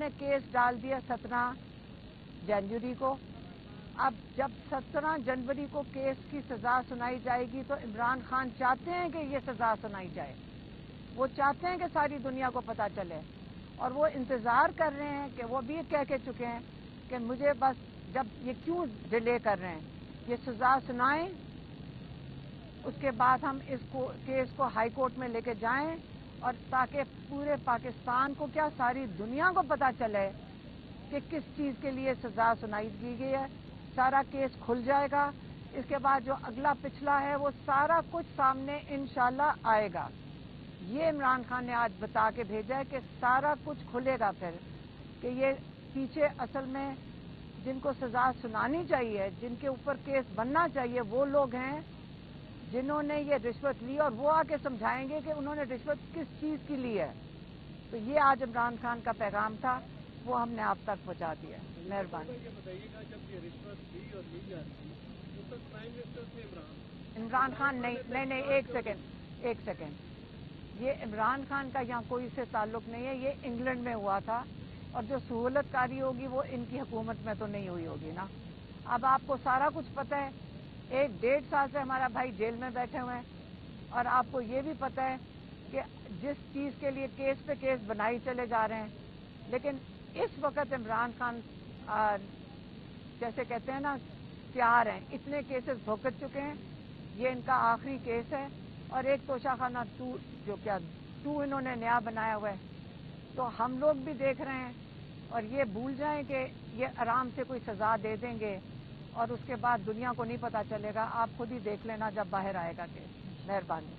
نے کیس ڈال دیا 17 جنوری کو. اب جب 17 جنوری کو کیس کی سزا سنائی جائے گی تو عمران خان چاہتے ہیں کہ یہ سزا سنائی جائے. وہ چاہتے ہیں کہ ساری دنیا کو پتہ چلے اور وہ انتظار کر رہے ہیں کہ وہ بھی کہہ کے چکے ہیں کہ مجھے بس جب یہ کیوں ڈیلے کر رہے ہیں, یہ سزا سنائیں, اس کے بعد ہم اس کیس کو ہائی کورٹ میں لے کے جائیں اور تاکہ پورے پاکستان کو کیا ساری دنیا کو پتہ چلے کہ کس چیز کے لیے سزا سنائی دی گئی ہے. سارا کیس کھل جائے گا. اس کے بعد جو اگلا پچھلا ہے وہ سارا کچھ سامنے انشاءاللہ آئے گا. یہ عمران خان نے آج بتا کے بھیجا ہے کہ سارا کچھ کھلے گا پھر, کہ یہ پیچھے اصل میں جن کو سزا سنانی چاہیے, جن کے اوپر کیس بننا چاہیے, وہ لوگ ہیں جنہوں نے یہ رشوت لی, اور وہ آ کے سمجھائیں گے کہ انہوں نے رشوت کس چیز کی لی ہے. تو یہ آج عمران خان کا پیغام تھا, وہ ہم نے آپ تک پہنچا دیا. مہربانی. عمران خان نہیں, ایک سیکنڈ. یہ عمران خان کا یہاں کوئی سے تعلق نہیں ہے. یہ انگلینڈ میں ہوا تھا, اور جو سہولت کاری ہوگی وہ ان کی حکومت میں تو نہیں ہوئی ہوگی نا. اب آپ کو سارا کچھ پتہ ہے. 1-1.5 سال سے ہمارا بھائی جیل میں بیٹھے ہوئے ہیں, اور آپ کو یہ بھی پتہ ہے کہ جس چیز کے لیے کیس پہ کیس بنائی چلے جا رہے ہیں. لیکن اس وقت عمران خان جیسے کہتے ہیں نا تیار ہیں, اتنے کیسز بھگت چکے ہیں, یہ ان کا آخری کیس ہے. اور ایک توشہ خانہ 2 جو کیا 2 انہوں نے نیا بنایا ہوا ہے. تو ہم لوگ بھی دیکھ رہے ہیں, اور یہ بھول جائیں کہ یہ آرام سے کوئی سزا دے دیں گے اور اس کے بعد دنیا کو نہیں پتہ چلے گا. آپ خود ہی دیکھ لینا جب باہر آئے گا کیس. مہربانی.